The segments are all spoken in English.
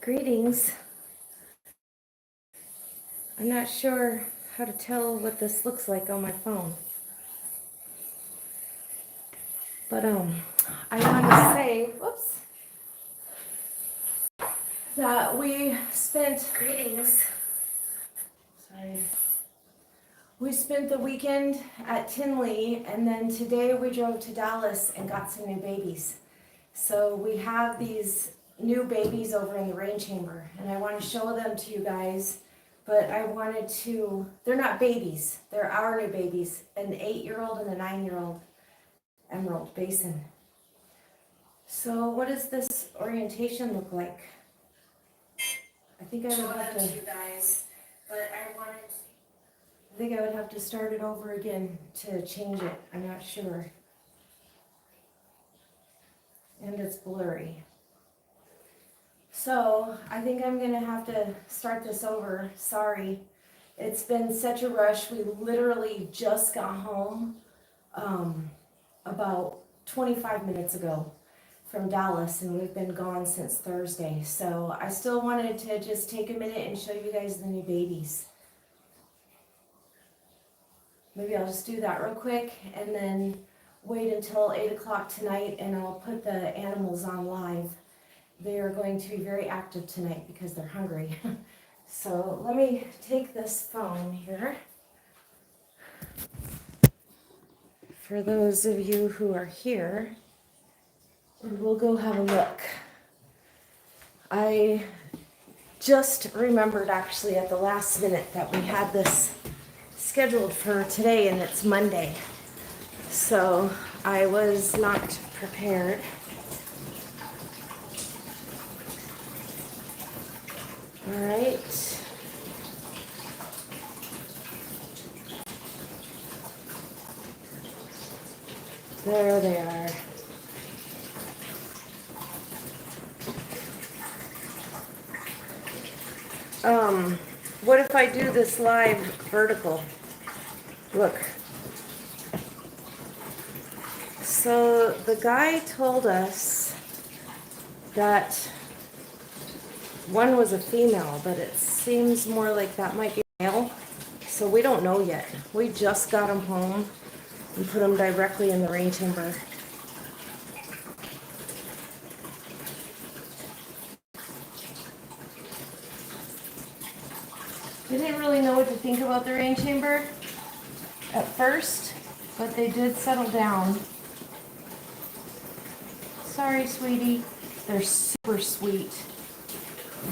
Greetings. I'm not sure how to tell what this looks like on my phone. But I want to say, whoops, that we spent, greetings, sorry. We spent the weekend at Tinley, and then today we drove to Dallas and got some new babies. So we have these new babies over in the rain chamber, and I want to show them to you guys, but I wanted to, they're not babies, they're our new babies, an 8-year-old and a 9-year-old emerald basin. So what does this orientation look like? I think I would have to, you guys, but I think I would have to start it over again to change it. I'm not sure. And it's blurry. So I think I'm gonna have to start this over. Sorry. It's been such a rush. We literally just got home about 25 minutes ago from Dallas, and we've been gone since Thursday. So I still wanted to just take a minute and show you guys the new babies. Maybe I'll just do that real quick and then wait until 8 o'clock tonight, and I'll put the animals on live. They are going to be very active tonight because they're hungry. So let me take this phone here. For those of you who are here, we'll go have a look. I just remembered actually at the last minute that we had this scheduled for today, and it's Monday. So I was not prepared. All right. There they are. What if I do this live vertical? Look. So the guy told us that one was a female, but it seems more like that might be a male. So we don't know yet. We just got them home and put them directly in the rain chamber. I didn't really know what to think about the rain chamber at first, but they did settle down. Sorry, sweetie. They're super sweet.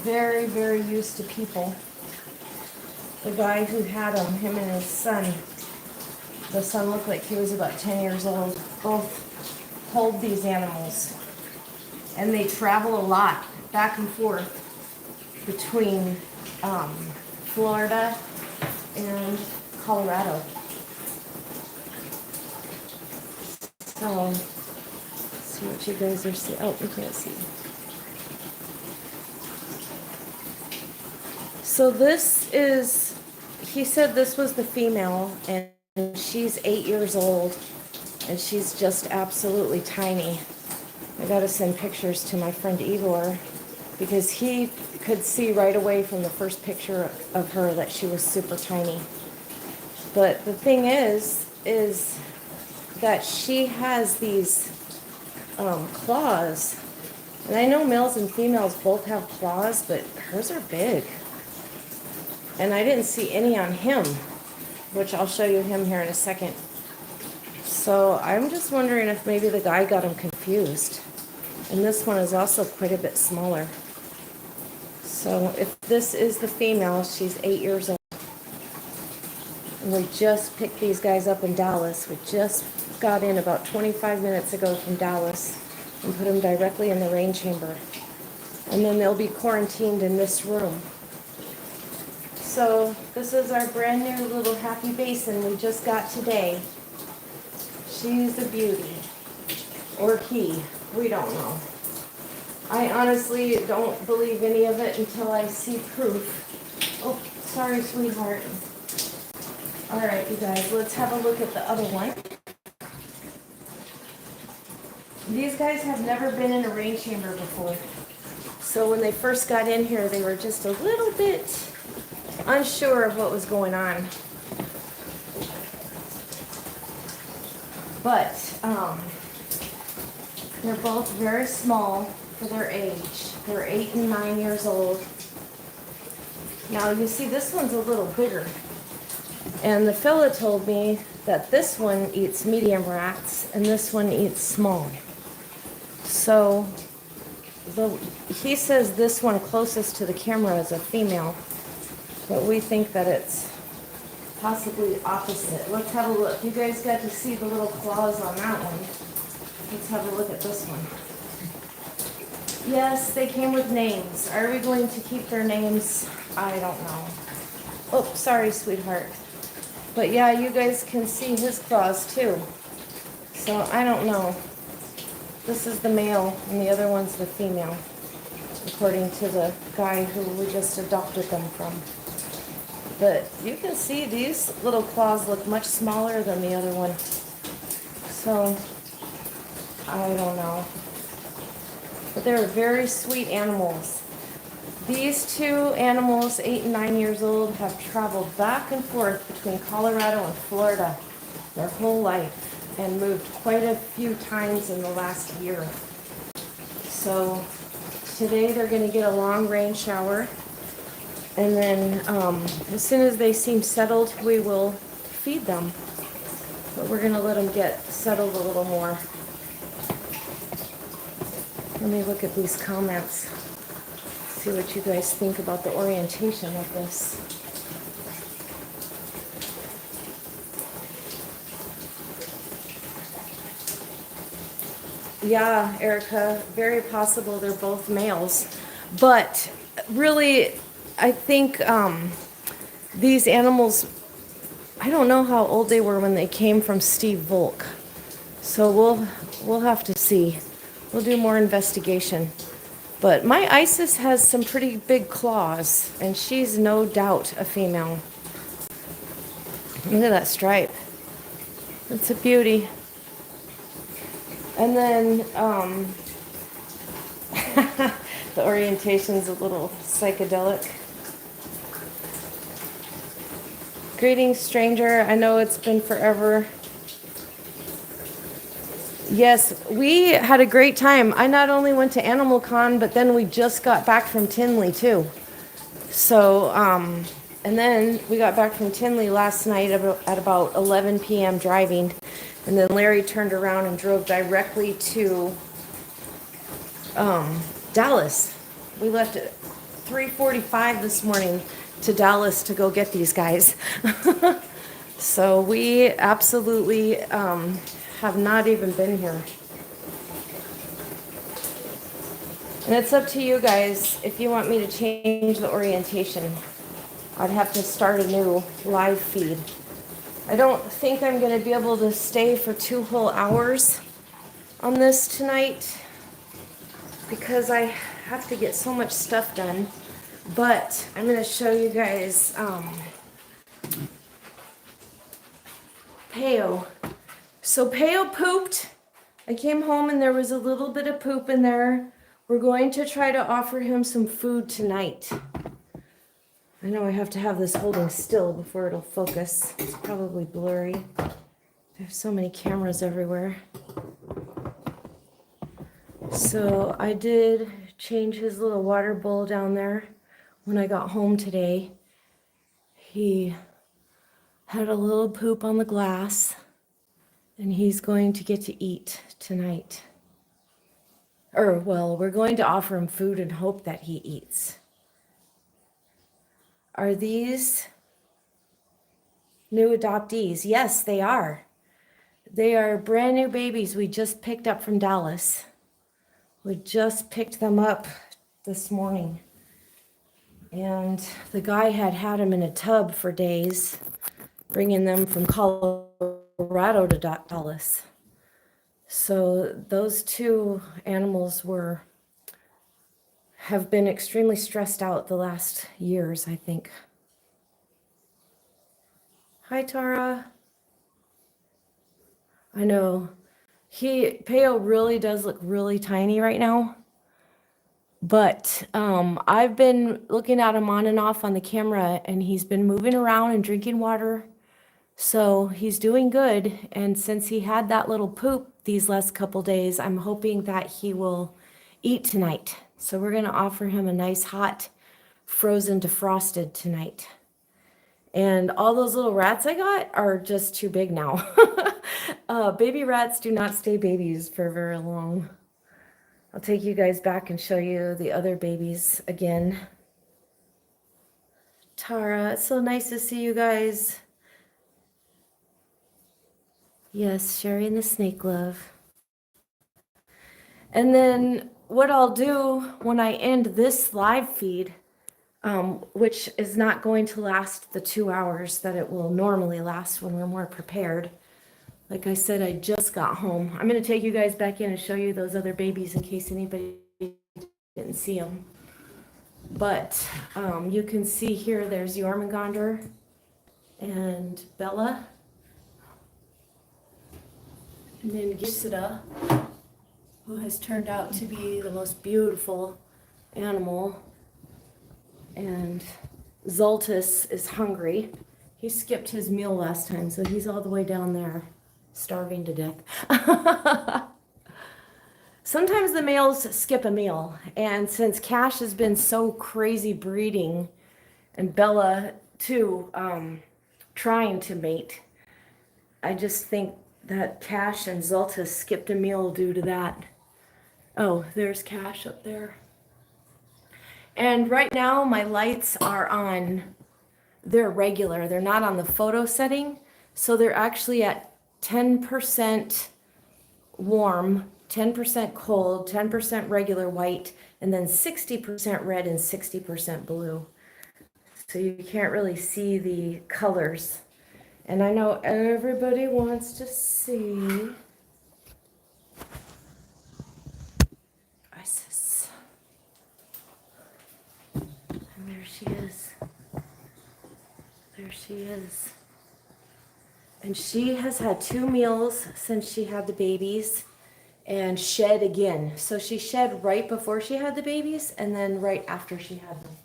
Very, very used to people. The guy who had them, him and his son, the son looked like he was about 10 years old, both hold these animals. And they travel a lot back and forth between Florida and Colorado. So, let's see what you guys are seeing. Oh, we can't see. So this is, he said this was the female, and she's 8 years old, and she's just absolutely tiny. I gotta send pictures to my friend Igor, because he could see right away from the first picture of her that she was super tiny. But the thing is that she has these claws. And I know males and females both have claws, but hers are big. And I didn't see any on him, which I'll show you him here in a second. So I'm just wondering if maybe the guy got him confused. And this one is also quite a bit smaller. So if this is the female, she's 8 years old. And we just picked these guys up in Dallas. We just got in about 25 minutes ago from Dallas and put them directly in the rain chamber. And then they'll be quarantined in this room. So this is our brand new little Happy Basin we just got today. She's a beauty. Or he. We don't know. I honestly don't believe any of it until I see proof. Oh, sorry, sweetheart. All right, you guys, let's have a look at the other one. These guys have never been in a rain chamber before. So when they first got in here, they were just a little bit unsure of what was going on. But they're both very small for their age. They're 8 and 9 years old. Now you see this one's a little bigger. And the fella told me that this one eats medium rats and this one eats small. So he says this one closest to the camera is a female, but we think that it's possibly opposite. Let's have a look. You guys got to see the little claws on that one. Let's have a look at this one. Yes, they came with names. Are we going to keep their names? I don't know. Oh, sorry, sweetheart. But yeah, you guys can see his claws too. So I don't know. This is the male and the other one's the female, according to the guy who we just adopted them from. But you can see these little claws look much smaller than the other one. So I don't know. But they're very sweet animals. These two animals, 8 and 9 years old, have traveled back and forth between Colorado and Florida their whole life and moved quite a few times in the last year. So today they're going to get a long rain shower. And then as soon as they seem settled, we will feed them. But we're going to let them get settled a little more. Let me look at these comments. See what you guys think about the orientation of this. Yeah, Erica, very possible they're both males. But really, I think these animals, I don't know how old they were when they came from Steve Volk. So we'll have to see. We'll do more investigation. But my Isis has some pretty big claws, and she's no doubt a female. Look at that stripe. It's a beauty. And then the orientation's a little psychedelic. Greetings, stranger. I know it's been forever. Yes, we had a great time. I not only went to Animal Con, but then we just got back from Tinley too. So, and then we got back from Tinley last night at about 11 p.m. driving. And then Larry turned around and drove directly to Dallas. We left at 3:45 this morning to Dallas to go get these guys. So we absolutely have not even been here. And it's up to you guys if you want me to change the orientation. I'd have to start a new live feed. I don't think I'm going to be able to stay for 2 whole hours on this tonight because I have to get so much stuff done. But I'm going to show you guys Peo. So Peo pooped. I came home and there was a little bit of poop in there. We're going to try to offer him some food tonight. I know I have to have this holding still before it'll focus. It's probably blurry. There's so many cameras everywhere. So I did change his little water bowl down there when I got home today. He had a little poop on the glass and he's going to get to eat tonight. Or, well, we're going to offer him food and hope that he eats. Are these new adoptees? Yes, they are. They are brand new babies we just picked up from Dallas. We just picked them up this morning. And the guy had them in a tub for days, bringing them from Colorado to Dallas. So those 2 animals have been extremely stressed out the last years, I think. Hi, Tara. I know. Peo really does look really tiny right now. But I've been looking at him on and off on the camera, and he's been moving around and drinking water. So he's doing good. And since he had that little poop these last couple days, I'm hoping that he will eat tonight. So we're going to offer him a nice hot frozen defrosted tonight. And all those little rats I got are just too big now. Baby rats do not stay babies for very long. I'll take you guys back and show you the other babies again. Tara, it's so nice to see you guys. Yes, Sherry and the snake love. And then what I'll do when I end this live feed, which is not going to last the 2 hours that it will normally last when we're more prepared. Like I said, I just got home. I'm going to take you guys back in and show you those other babies in case anybody didn't see them. But you can see here, there's Jörmungandr and Bella. And then Gisida, who has turned out to be the most beautiful animal. And Zoltus is hungry. He skipped his meal last time, so he's all the way down there, starving to death. Sometimes the males skip a meal, and since Cash has been so crazy breeding, and Bella too, trying to mate, I just think that Cash and Zoltus skipped a meal due to that. Oh, there's Cash up there. And right now my lights are on, they're regular, they're not on the photo setting, so they're actually at 10% warm, 10% cold, 10% regular white, and then 60% red and 60% blue. So you can't really see the colors. And I know everybody wants to see Isis. And there she is. There she is. And she has had 2 meals since she had the babies and shed again. So she shed right before she had the babies and then right after she had them.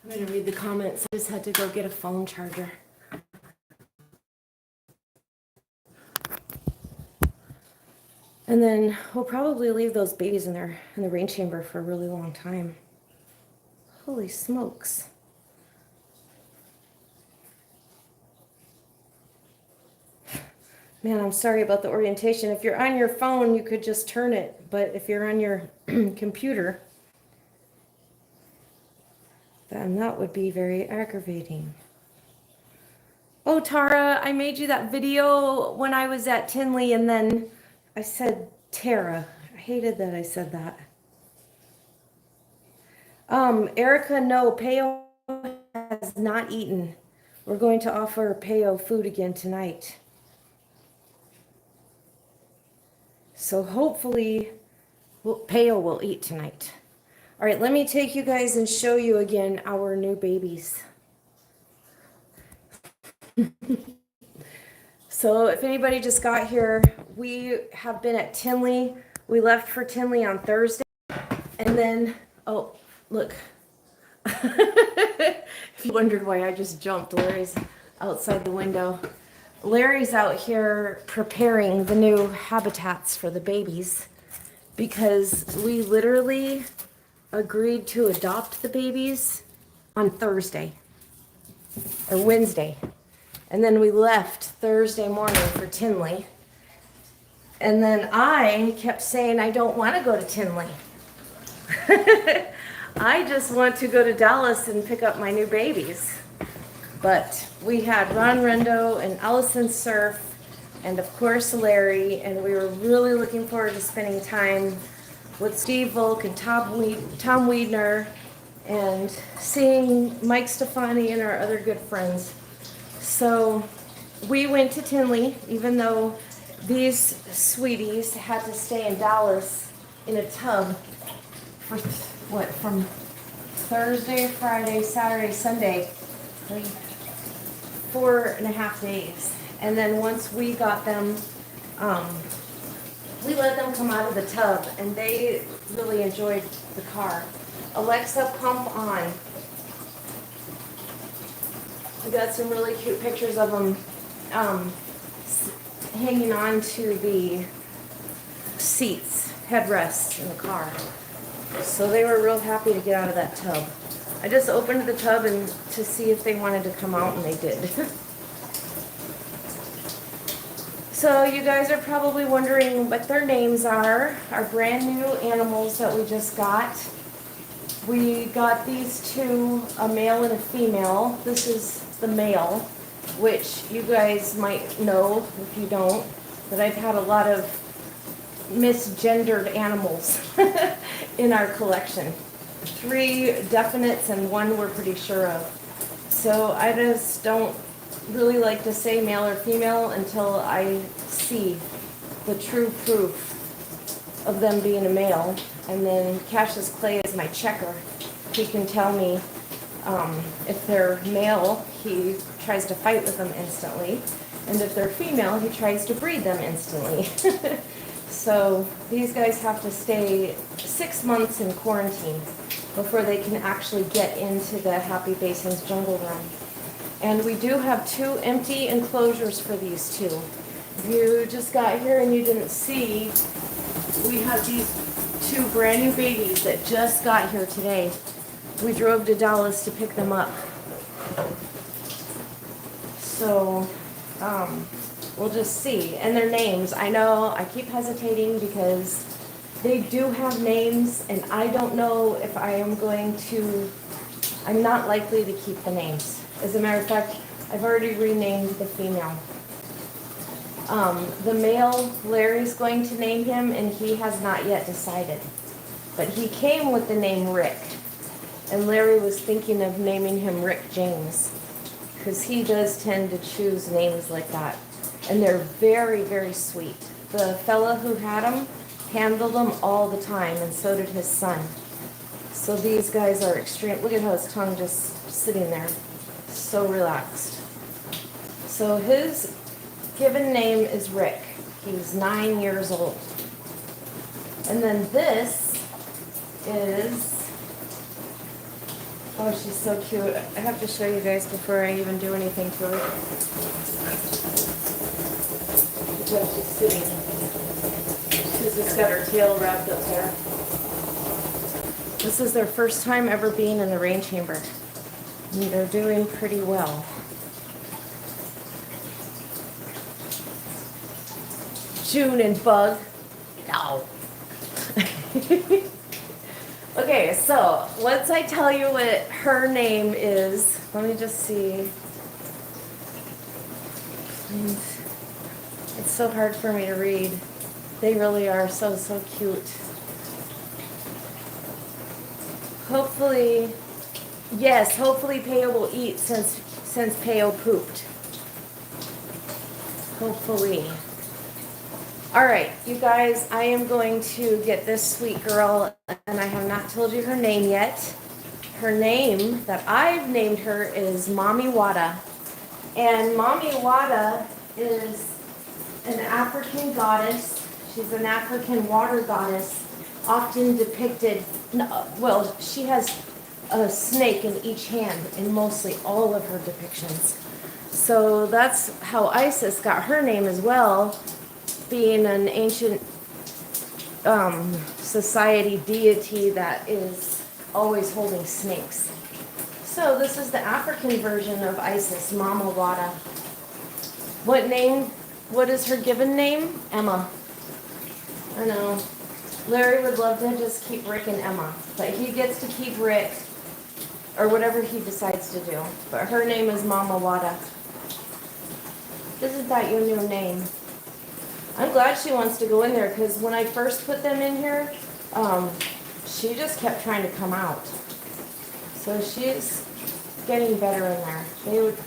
I'm going to read the comments. I just had to go get a phone charger. And then we'll probably leave those babies in the rain chamber for a really long time. Holy smokes. Man, I'm sorry about the orientation. If you're on your phone, you could just turn it. But if you're on your computer, then that would be very aggravating. Oh, Tara, I made you that video when I was at Tinley, and then I said Tara. I hated that I said that. Erica, no, Peo has not eaten. We're going to offer Peo food again tonight. So hopefully, Peo will eat tonight. All right, let me take you guys and show you again our new babies. So if anybody just got here, we have been at Tinley. We left for Tinley on Thursday. And then, oh, look. If you wondered why I just jumped, Larry's outside the window. Larry's out here preparing the new habitats for the babies because we literally agreed to adopt the babies on Thursday or Wednesday. And then we left Thursday morning for Tinley. And then I kept saying, I don't want to go to Tinley. I just want to go to Dallas and pick up my new babies. But we had Ron Rendo and Allison Surf and of course Larry, and we were really looking forward to spending time with Steve Volk and Tom Wiedner and seeing Mike Stefani and our other good friends. So we went to Tinley, even though these sweeties had to stay in Dallas in a tub for from Thursday, Friday, Saturday, Sunday, 4.5 days. And then once we got them, we let them come out of the tub, and they really enjoyed the car. Alexa, pump on. We got some really cute pictures of them hanging on to the seats, headrests in the car. So they were real happy to get out of that tub. I just opened the tub and to see if they wanted to come out, and they did. So you guys are probably wondering what their names are. Our brand new animals that we just got. We got these two, a male and a female. This is the male, which you guys might know if you don't, that I've had a lot of misgendered animals in our collection. 3 definites and 1 we're pretty sure of. So I just don't really like to say male or female until I see the true proof of them being a male. And then Cassius Clay is my checker. He can tell me if they're male, he tries to fight with them instantly. And if they're female, he tries to breed them instantly. So these guys have to stay 6 months in quarantine before they can actually get into the HappyBasins jungle room. And we do have 2 empty enclosures for these 2. If you just got here and you didn't see, we have these 2 brand new babies that just got here today. We drove to Dallas to pick them up. So, we'll just see. And their names, I know I keep hesitating because they do have names, and I don't know if I am going to, I'm not likely to keep the names. As a matter of fact, I've already renamed the female. The male, Larry's going to name him, and he has not yet decided. But he came with the name Rick, and Larry was thinking of naming him Rick James, because he does tend to choose names like that. And they're very, very sweet. The fella who had them handled them all the time, and so did his son. So these guys are extreme. Look at how his tongue just sitting there. So relaxed. So his given name is Rick. He's 9 years old. And then this is, oh, she's so cute. I have to show you guys before I even do anything to her. Look how she's sitting. She's just got her tail wrapped up there. This is their first time ever being in the rain chamber. And they're doing pretty well. June and bug. No. Okay, so once I tell you what her name is, let me just see. It's so hard for me to read. They really are so cute. Hopefully, yes, hopefully Peo will eat since Peo pooped. Hopefully. All right, you guys, I am going to get this sweet girl, and I have not told you her name yet. Her name that I've named her is Mami Wata. And Mami Wata is an African goddess. She's an African water goddess, often depicted, well, she has a snake in each hand in mostly all of her depictions. So that's how Isis got her name as well, being an ancient society deity that is always holding snakes. So this is the African version of Isis, Mama Wata. What is her given name? Emma. I know. Larry would love to just keep Rick and Emma, but he gets to keep Rick, or whatever he decides to do. But her name is Mama Wata. Isn't that your new name? I'm glad she wants to go in there, because when I first put them in here, she just kept trying to come out. So she's getting better in there.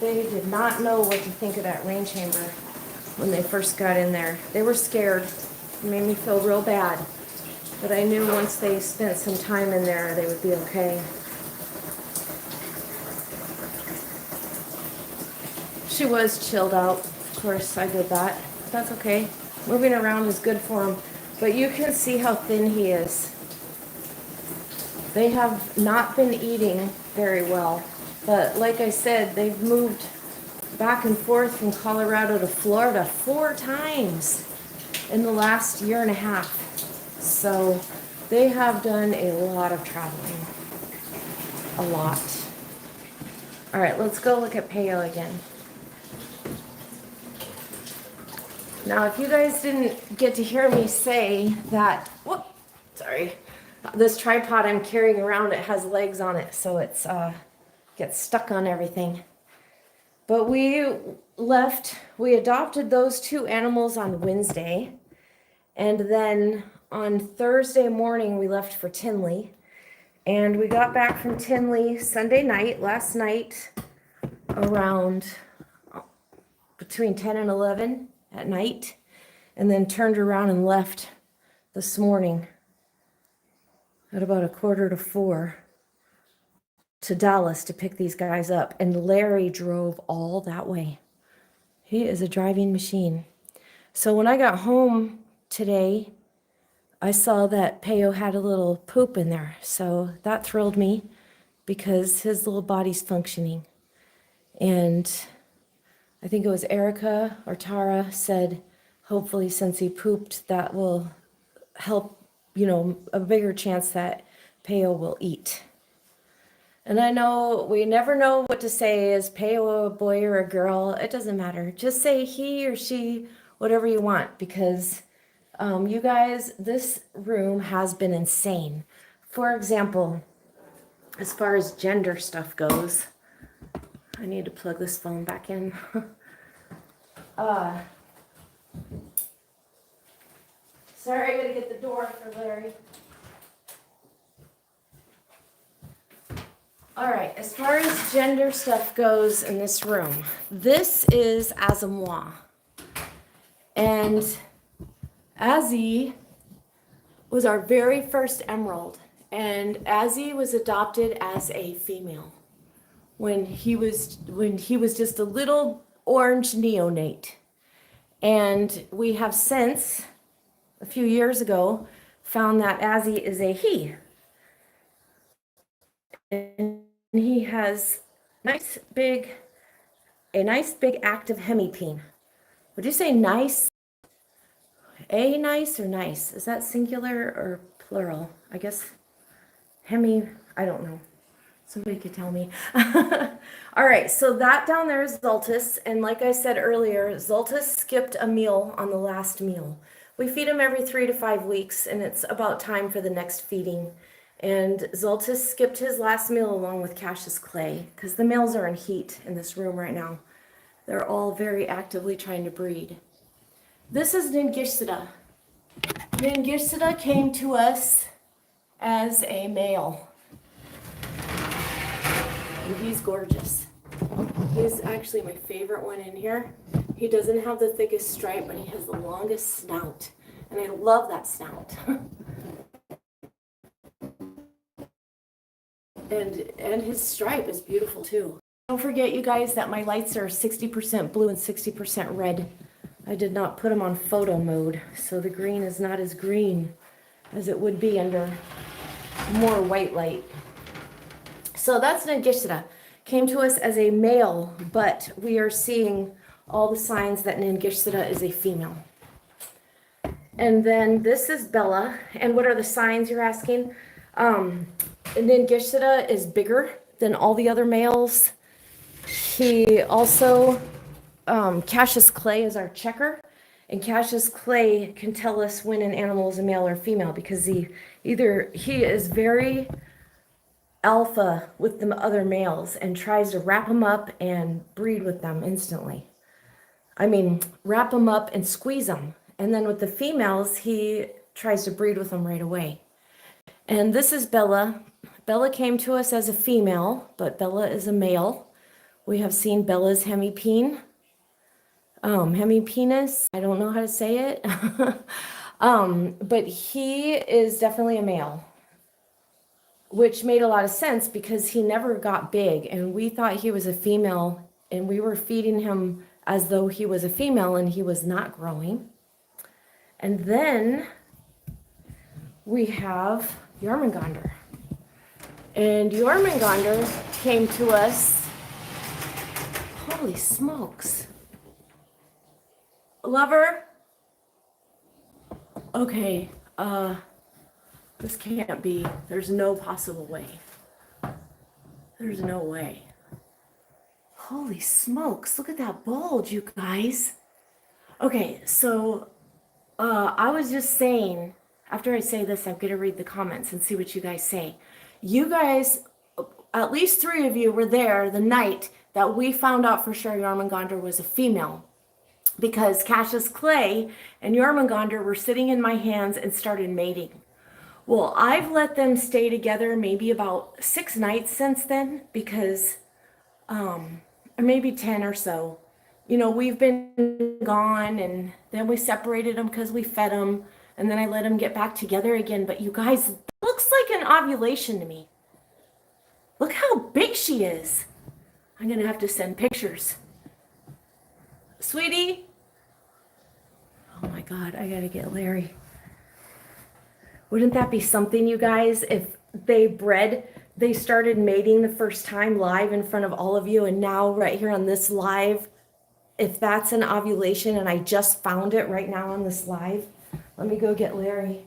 They did not know what to think of that rain chamber when they first got in there. They were scared. It made me feel real bad. But I knew once they spent some time in there, they would be okay. She was chilled out. Of course, I did that. That's okay. Moving around is good for him. But you can see how thin he is. They have not been eating very well. But like I said, they've moved back and forth from Colorado to Florida 4 times in the last year and a half. So they have done a lot of traveling. A lot. All right, let's go look at Peo again. Now, if you guys didn't get to hear me say that, whoop, sorry, this tripod I'm carrying around, it has legs on it, so it's gets stuck on everything. But we adopted those 2 animals on Wednesday, and then on Thursday morning we left for Tinley, and we got back from Tinley Sunday night, last night, around between 10 and 11 at night, and then turned around and left this morning at about 3:45 to Dallas to pick these guys up. And Larry drove all that way. He is a driving machine. So when I got home today, I saw that Peo had a little poop in there. So that thrilled me because his little body's functioning. And I think it was Erica or Tara said, hopefully since he pooped, that will help, a bigger chance that Peo will eat. And I know we never know what to say. Is Peo a boy or a girl? It doesn't matter. Just say he or she, whatever you want, because you guys, this room has been insane. For example, as far as gender stuff goes, I need to plug this phone back in. Sorry, I gotta get the door for Larry. All right, as far as gender stuff goes in this room, this is Asamoah. And Azzy was our very first emerald. And Azzy was adopted as a female when he was just a little orange neonate. And we have since, a few years ago, found that Azzy is a he. And he has a nice big active hemipene. Would you say nice? Nice or nice? Is that singular or plural? I guess I don't know. Somebody could tell me. All right, so that down there is Zoltus. And like I said earlier, Zoltus skipped a meal on the last meal. We feed him every 3 to 5 weeks, and it's about time for the next feeding. And Zoltus skipped his last meal along with Cassius Clay, because the males are in heat in this room right now. They're all very actively trying to breed. This is Ningishsida. Ningishsida came to us as a male. And he's gorgeous. He's actually my favorite one in here. He doesn't have the thickest stripe, but he has the longest snout. And I love that snout. and his stripe is beautiful too. Don't forget, you guys, that my lights are 60% blue and 60% red. I did not put them on photo mode, so the green is not as green as it would be under more white light. So that's Ningishsida. Came to us as a male, but we are seeing all the signs that Ningishsida is a female. And then this is Bella. And what are the signs, you're asking? Ningishsida is bigger than all the other males. He also, Cassius Clay is our checker. And Cassius Clay can tell us when an animal is a male or female, because he is very alpha with the other males and tries to wrap them up and breed with them instantly. I mean, wrap them up and squeeze them. And then with the females, he tries to breed with them right away. And this is Bella. Bella came to us as a female, but Bella is a male. We have seen Bella's hemipene. Hemipenis, I don't know how to say it. But he is definitely a male, which made a lot of sense because he never got big, and we thought he was a female, and we were feeding him as though he was a female, and he was not growing. And then we have Jörmungandr. And Jörmungandr came to us, holy smokes. Lover? Okay, this can't be, there's no possible way. There's no way. Holy smokes, look at that bulge, you guys. Okay, so I was just saying, after I say this, I'm going to read the comments and see what you guys say. You guys, at least 3 of you were there the night that we found out for sure Jörmungandr was a female, because Cassius Clay and Jörmungandr were sitting in my hands and started mating. Well, I've let them stay together maybe about 6 nights since then, because, or maybe 10 or so. You know, we've been gone, and then we separated them because we fed them, and then I let them get back together again. But you guys, it looks like an ovulation to me. Look how big she is. I'm going to have to send pictures. Sweetie. Oh my God, I got to get Larry. Wouldn't that be something, you guys, if they started mating the first time live in front of all of you, and now right here on this live, if that's an ovulation and I just found it right now on this live. Let me go get Larry.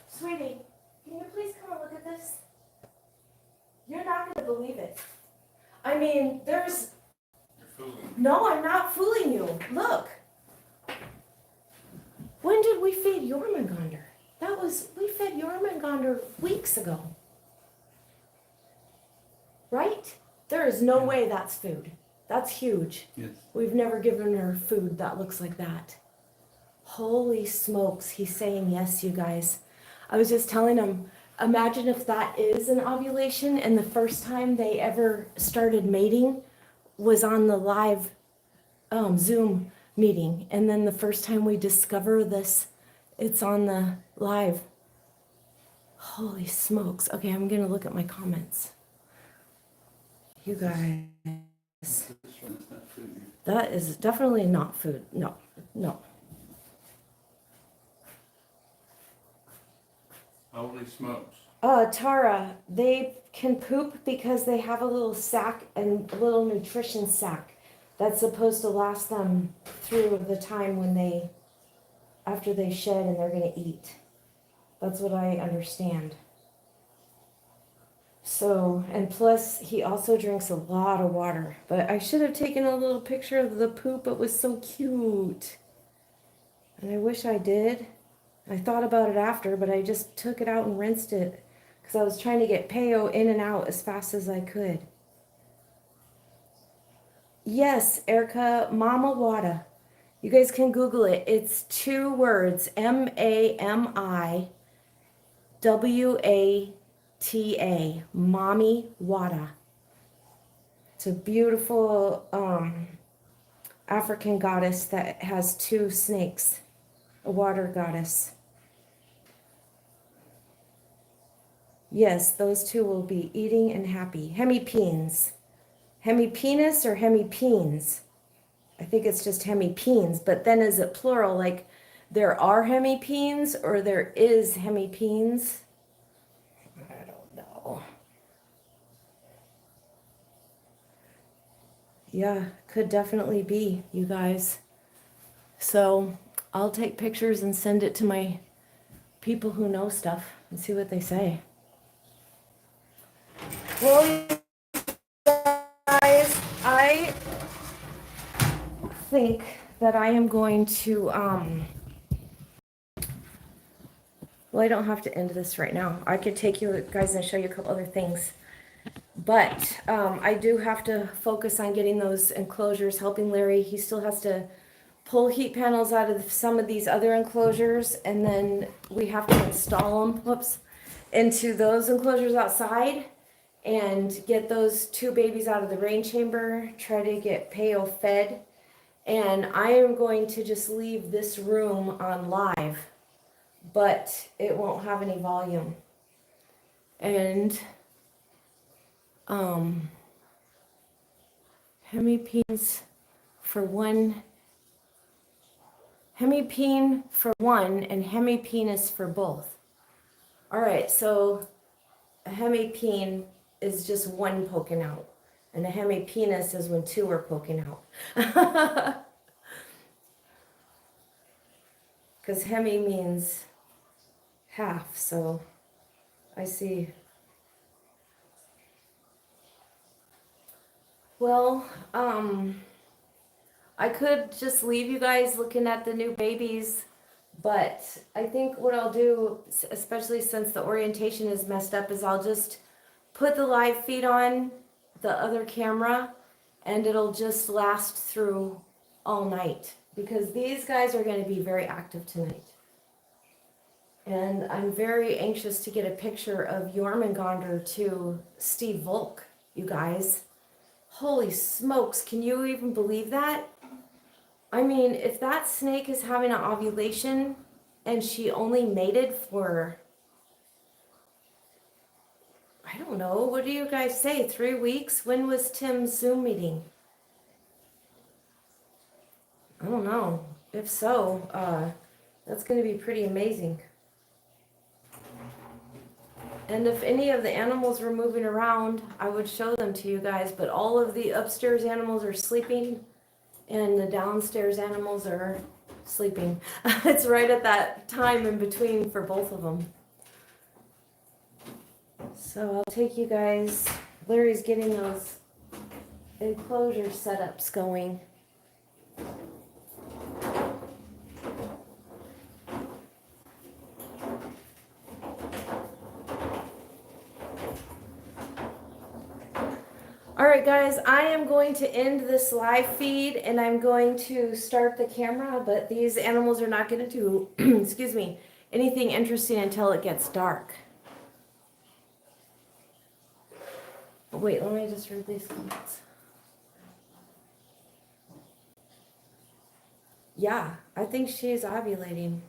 Sweetie, can you please come and look at this? You're not going to believe it. I mean, there's... You're fooling. No, I'm not fooling you. Look. When did we feed Jörmungandr? We fed Jörmungandr weeks ago. Right? There is no way that's food. That's huge. Yes. We've never given her food that looks like that. Holy smokes, he's saying yes, you guys. I was just telling him, imagine if that is an ovulation and the first time they ever started mating was on the live Zoom meeting. And then the first time we discover this, it's on the live. Holy smokes. Okay, I'm going to look at my comments. You guys, that is definitely not food. No. Holy smokes. Tara, they can poop because they have a little sac and a little nutrition sac that's supposed to last them through the time when after they shed and they're going to eat. That's what I understand. So, and plus he also drinks a lot of water. But I should have taken a little picture of the poop. It was so cute. And I wish I did. I thought about it after, but I just took it out and rinsed it because I was trying to get Peo in and out as fast as I could. Yes, Erica, Mama Wata. You guys can Google it. It's 2 words, Mamiwata, Mami Wata. It's a beautiful African goddess that has 2 snakes, a water goddess. Yes, those 2 will be eating and happy. Hemipenes. Hemipenis or hemipenes? I think it's just hemipenes, but then is it plural? Like there are hemipenes or there is hemipenes? I don't know. Yeah, could definitely be, you guys. So I'll take pictures and send it to my people who know stuff and see what they say. Well, guys, I think that I am going to, well, I don't have to end this right now. I could take you guys and show you a couple other things. But I do have to focus on getting those enclosures, helping Larry. He still has to pull heat panels out of some of these other enclosures, and then we have to install them, into those enclosures outside and get those 2 babies out of the rain chamber, try to get Peo fed. And I am going to just leave this room on live, but it won't have any volume. And hemipenes for one, hemipene for one, and hemipenis for both. All right, so a hemipene is just one poking out, and a hemipenis is when 2 are poking out. Because hemi means half, so I see. Well, I could just leave you guys looking at the new babies, but I think what I'll do, especially since the orientation is messed up, is I'll just put the live feed on the other camera and it'll just last through all night because these guys are going to be very active tonight. And I'm very anxious to get a picture of Jörmungandr to Steve Volk, you guys. Holy smokes, can you even believe that? I mean, if that snake is having an ovulation and she only mated for, I don't know, what do you guys say, 3 weeks? When was Tim's Zoom meeting? I don't know. If so, that's going to be pretty amazing. And if any of the animals were moving around, I would show them to you guys, but all of the upstairs animals are sleeping and the downstairs animals are sleeping. It's right at that time in between for both of them. So I'll take you guys, Larry's getting those enclosure setups going. All right, guys, I am going to end this live feed and I'm going to start the camera, but these animals are not going to do, excuse me, anything interesting until it gets dark. Wait, let me just read these comments. Yeah, I think she is ovulating.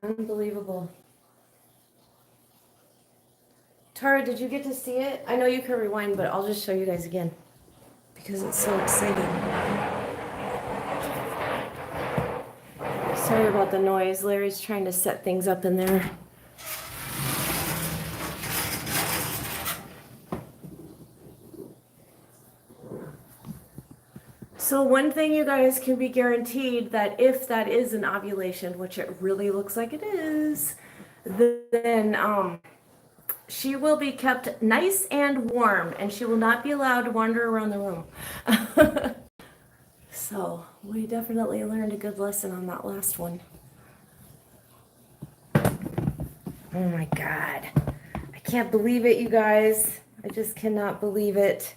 Unbelievable. Tara, did you get to see it? I know you can rewind, but I'll just show you guys again because it's so exciting. Sorry about the noise. Larry's trying to set things up in there. So one thing you guys can be guaranteed that if that is an ovulation, which it really looks like it is, then she will be kept nice and warm, and she will not be allowed to wander around the room. So we definitely learned a good lesson on that last one. Oh my God. I can't believe it, you guys. I just cannot believe it.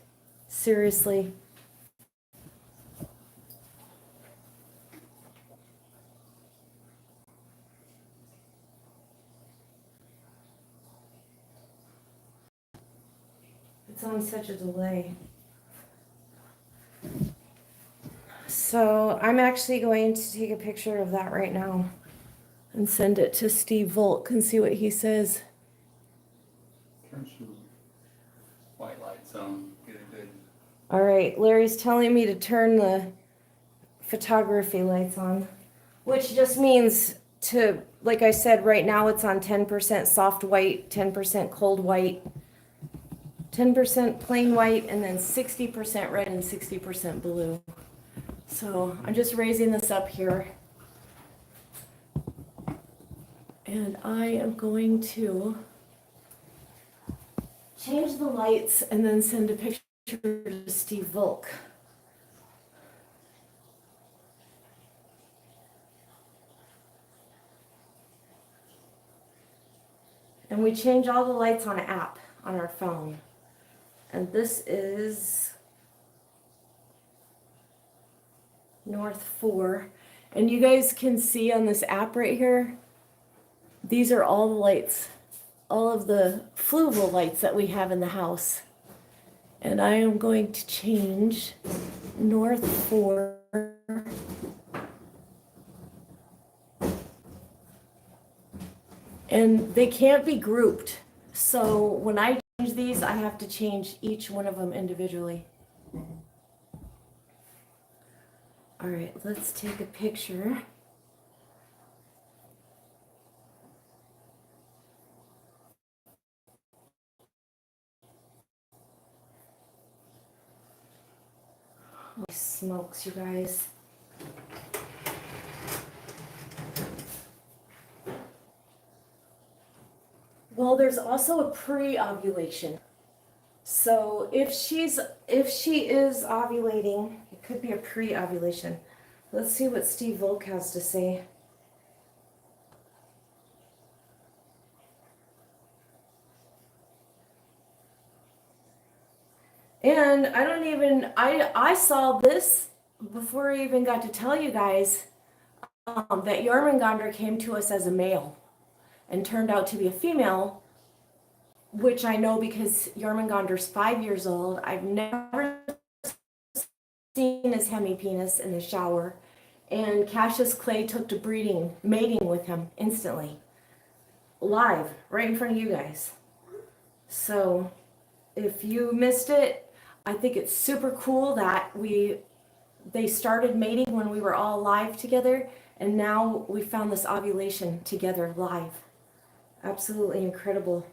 Seriously. It's on such a delay. So I'm actually going to take a picture of that right now and send it to Steve Volk and see what he says. Turn some white lights on, get a good. All right, Larry's telling me to turn the photography lights on, which just means to, like I said, right now it's on 10% soft white, 10% cold white, 10% plain white, and then 60% red and 60% blue. So I'm just raising this up here. And I am going to change the lights and then send a picture to Steve Volk. And we change all the lights on an app on our phone. And this is North 4. And you guys can see on this app right here, these are all the lights, all of the fluval lights that we have in the house. And I am going to change North 4 and they can't be grouped. So when I change these, I have to change each one of them individually. All right, let's take a picture. Holy smokes, you guys. Well, there's also a pre-ovulation. So if she is ovulating, it could be a pre-ovulation. Let's see what Steve Volk has to say. And I saw this before I even got to tell you guys that Jörmungandr came to us as a male and turned out to be a female, which I know because Jörmungandr's 5 years old. I've never seen his hemipenis in the shower, and Cassius Clay took to mating with him instantly, live, right in front of you guys. So if you missed it, I think it's super cool that they started mating when we were all live together, and now we found this ovulation together live. Absolutely incredible.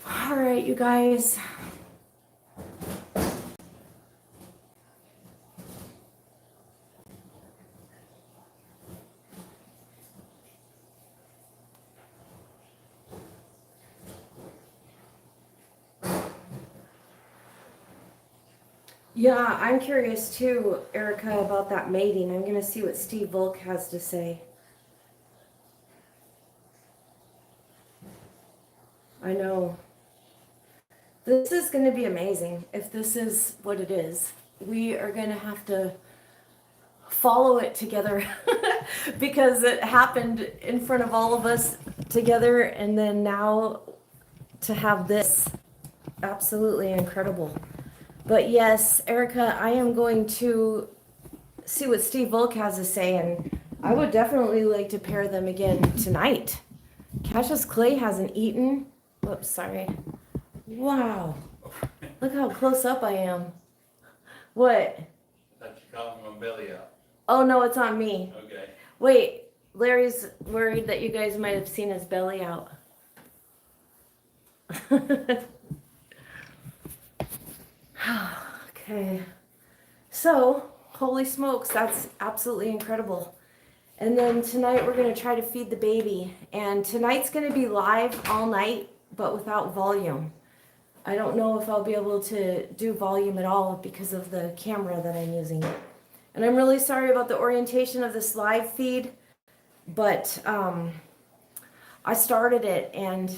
All right, you guys. Yeah, I'm curious too, Erica, about that mating. I'm going to see what Steve Volk has to say. I know. This is going to be amazing if this is what it is. We are going to have to follow it together because it happened in front of all of us together, and then now to have this, absolutely incredible. But yes, Erica, I am going to see what Steve Volk has to say, and I would definitely like to pair them again tonight. Cassius Clay hasn't eaten. Whoops, sorry. Wow. Look how close up I am. What? I thought you called me my belly out. Oh no, it's on me. Okay. Wait, Larry's worried that you guys might have seen his belly out. Okay. So, holy smokes, that's absolutely incredible. And then tonight we're going to try to feed the baby. And tonight's going to be live all night, but without volume. I don't know if I'll be able to do volume at all because of the camera that I'm using. And I'm really sorry about the orientation of this live feed, but I started it and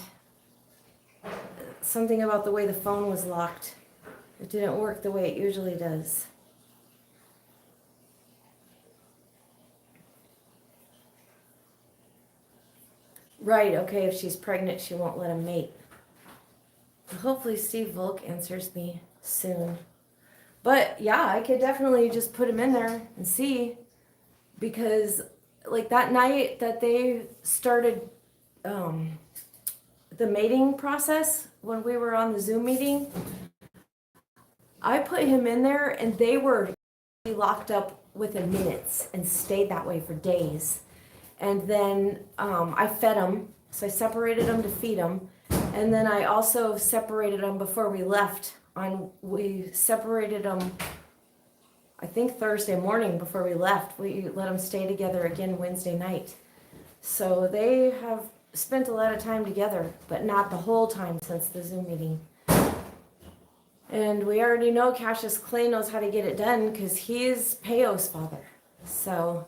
something about the way the phone was locked. It didn't work the way it usually does. Right, okay, if she's pregnant, she won't let him mate. Hopefully Steve Volk answers me soon. But yeah, I could definitely just put him in there and see. Because like that night that they started the mating process, when we were on the Zoom meeting, I put him in there and they were locked up within minutes and stayed that way for days. And then I fed them, so I separated them to feed them. And then I also separated them before we left. We separated them, I think Thursday morning before we left. We let them stay together again Wednesday night. So they have spent a lot of time together, but not the whole time since the Zoom meeting. And we already know Cassius Clay knows how to get it done because he's Peyo's father. So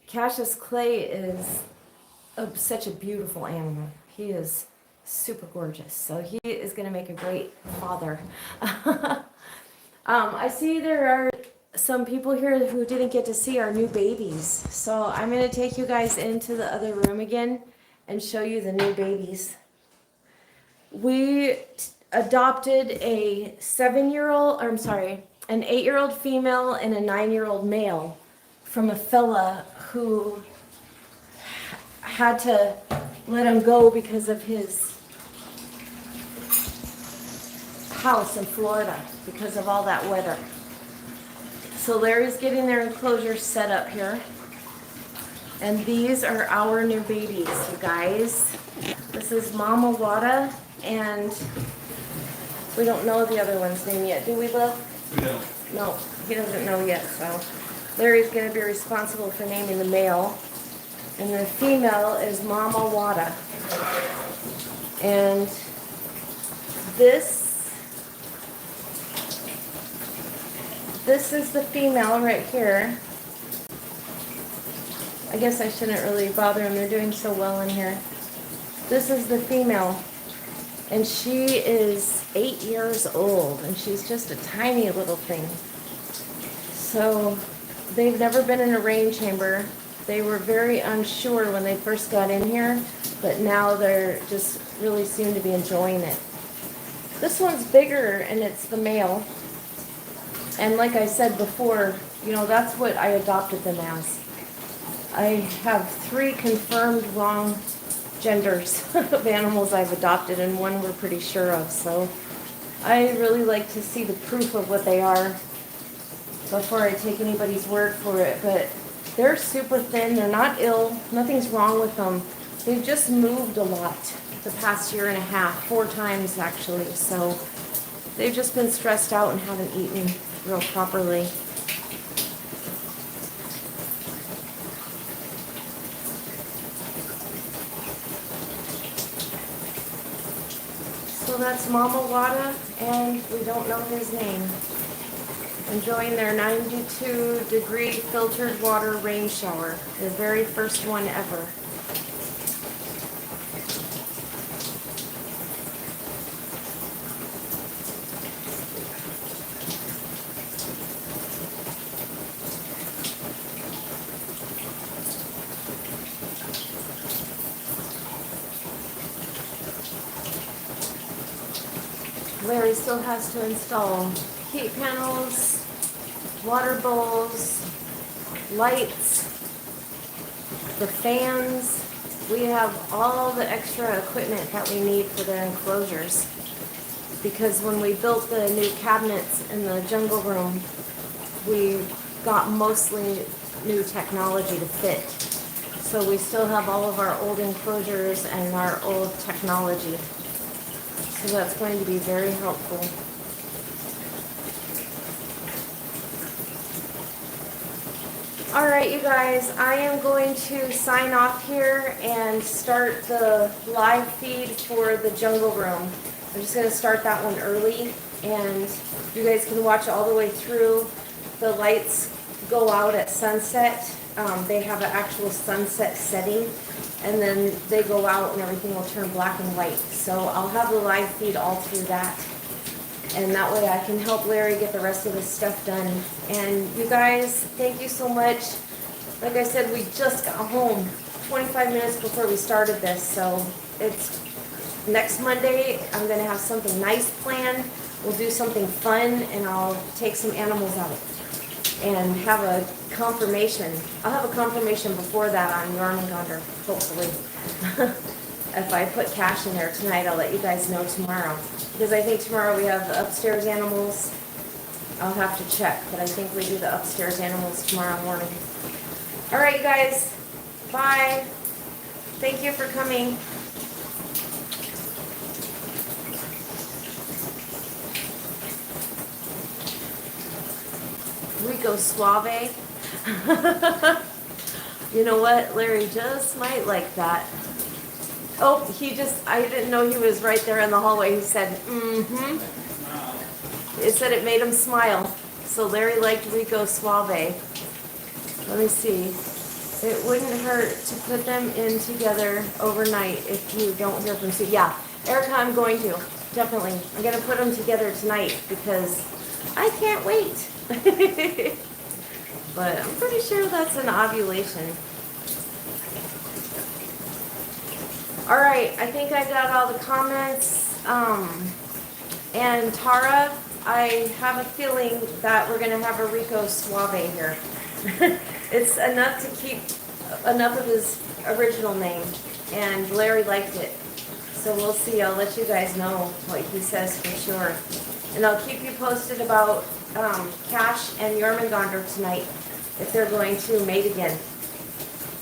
Cassius Clay is such a beautiful animal. He is super gorgeous. So he is going to make a great father. I see there are some people here who didn't get to see our new babies. So I'm going to take you guys into the other room again and show you the new babies. We adopted a 7-year-old, or I'm sorry, an 8-year-old female and a 9-year-old male from a fella who had to let him go because of his house in Florida because of all that weather. So Larry's getting their enclosure set up here. And these are our new babies, you guys. This is Mami Wata, and we don't know the other one's name yet, do we, Will? We don't. No, he doesn't know yet, so Larry's going to be responsible for naming the male. And the female is Mami Wata. And this is the female right here. I guess I shouldn't really bother them. They're doing so well in here. This is the female. And she is 8 years old. And she's just a tiny little thing. So they've never been in a rain chamber. They were very unsure when they first got in here. But now they're just really seem to be enjoying it. This one's bigger and it's the male. And like I said before, you know, that's what I adopted them as. I have 3 confirmed wrong genders of animals I've adopted, and one we're pretty sure of. So I really like to see the proof of what they are before I take anybody's word for it. But they're super thin. They're not ill. Nothing's wrong with them. They've just moved a lot the past year and a half, 4 times actually. So they've just been stressed out and haven't eaten real properly. So that's Mami Wata, and we don't know his name. Enjoying their 92-degree filtered water rain shower, the very first one ever. Larry still has to install heat panels, water bowls, lights, the fans. We have all the extra equipment that we need for their enclosures. because when we built the new cabinets in the jungle room, we got mostly new technology to fit. So we still have all of our old enclosures and our old technology. So that's going to be very helpful. All right, you guys, I am going to sign off here and start the live feed for the jungle room. I'm just going to start that one early, and you guys can watch all the way through. The lights go out at sunset. They have an actual sunset setting, and then they go out and everything will turn black and white. So I'll have the live feed all through that, and that way I can help Larry get the rest of his stuff done. And you guys, thank you so much. Like I said, we just got home 25 minutes before we started this, so it's next Monday. I'm going to have something nice planned. We'll do something fun, and I'll take some animals out and have a confirmation. I'll have a confirmation before that on Jörmungandr, hopefully. If I put cash in there tonight, I'll let you guys know tomorrow. Because I think tomorrow we have the upstairs animals. I'll have to check, but I think we do the upstairs animals tomorrow morning. All right, you guys. Bye. Thank you for coming. Rico Suave. You know what? Larry just might like that. Oh, I didn't know he was right there in the hallway. He said, mm-hmm. It said it made him smile. So Larry liked Rico Suave. Let me see. It wouldn't hurt to put them in together overnight if you don't hear from Sue. Yeah, Erica, I'm going to. Definitely. I'm going to put them together tonight because I can't wait. But I'm pretty sure that's an ovulation. All right, I think I got all the comments. And Tara, I have a feeling that we're going to have a Rico Suave here. It's enough to keep enough of his original name, and Larry liked it. So we'll see. I'll let you guys know what he says for sure. And I'll keep you posted about Cash and Jörmungandr tonight, if they're going to mate again.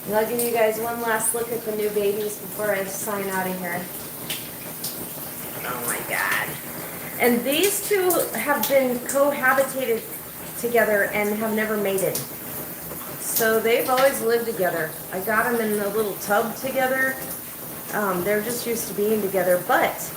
And I'll give you guys one last look at the new babies before I sign out of here. Oh my God. And these two have been cohabitated together and have never mated. So they've always lived together. I got them in a little tub together. They're just used to being together. But,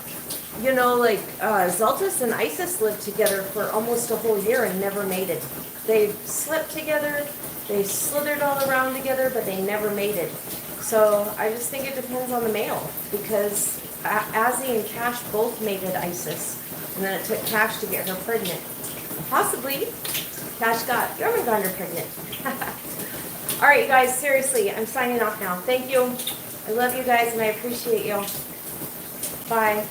you know, like Zeltis and Isis lived together for almost a whole year and never mated. They slept together. They slithered all around together, but they never mated. So I just think it depends on the male, because Azzy and Cash both mated Isis, and then it took Cash to get her pregnant. Possibly, Cash got Jörmungandr pregnant. All right, you guys, seriously, I'm signing off now. Thank you. I love you guys, and I appreciate you. Bye.